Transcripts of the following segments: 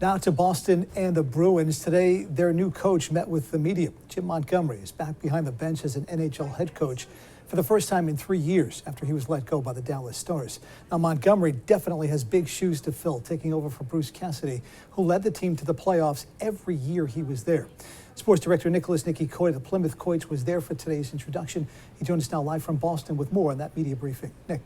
Now to Boston and the Bruins. Today, their new coach met with the media. Jim Montgomery is back behind the bench as an NHL head coach for the first time in 3 years after he was let go by the Dallas Stars. Now, Montgomery definitely has big shoes to fill, taking over for Bruce Cassidy, who led the team to the playoffs every year he was there. Sports director Nicky Coy, the Plymouth coach, was there for today's introduction. He joins us now live from Boston with more on that media briefing. Nick.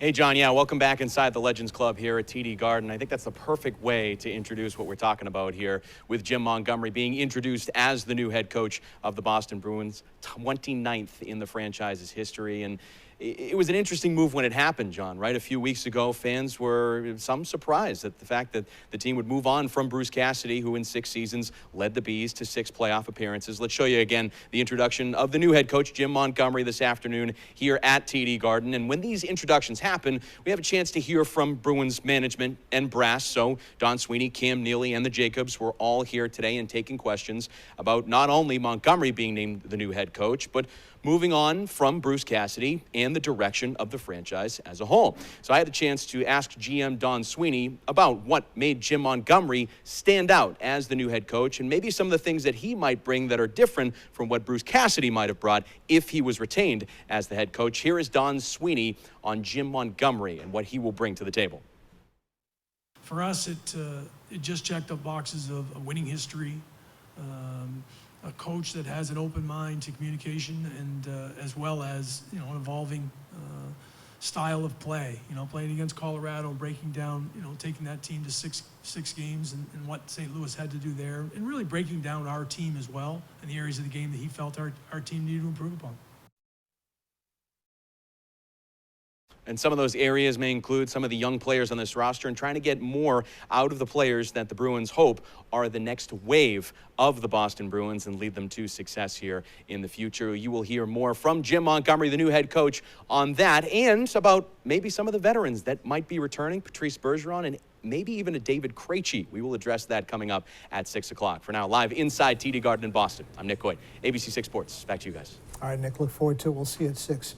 Hey, John. Yeah, welcome back inside the Legends Club here at TD Garden. I think that's the perfect way to introduce what we're talking about here with Jim Montgomery being introduced as the new head coach of the Boston Bruins, 29th in the franchise's history. And it was an interesting move when it happened, John, right? A few weeks ago, fans were some surprised at the fact that the team would move on from Bruce Cassidy, who in 6 seasons led the Bees to 6 playoff appearances. Let's show you again the introduction of the new head coach, Jim Montgomery, this afternoon here at TD Garden. And when these introductions happen, we have a chance to hear from Bruins management and brass. So Don Sweeney, Cam Neely, and the Jacobs were all here today and taking questions about not only Montgomery being named the new head coach, but moving on from Bruce Cassidy and the direction of the franchise as a whole. So I had a chance to ask GM Don Sweeney about what made Jim Montgomery stand out as the new head coach and maybe some of the things that he might bring that are different from what Bruce Cassidy might have brought if he was retained as the head coach. Here is Don Sweeney on Jim Montgomery and what he will bring to the table. For us, it just checked up boxes of a winning history, a coach that has an open mind to communication, and as well as an evolving style of play. Playing against Colorado, breaking down, taking that team to six games, and what St. Louis had to do there, and really breaking down our team as well, and the areas of the game that he felt our team needed to improve upon. And some of those areas may include some of the young players on this roster and trying to get more out of the players that the Bruins hope are the next wave of the Boston Bruins and lead them to success here in the future. You will hear more from Jim Montgomery, the new head coach, on that and about maybe some of the veterans that might be returning, Patrice Bergeron and maybe even a David Krejci. We will address that coming up at 6 o'clock. For now, live inside TD Garden in Boston, I'm Nick Coy, ABC 6 Sports. Back to you guys. All right, Nick, look forward to it. We'll see you at 6.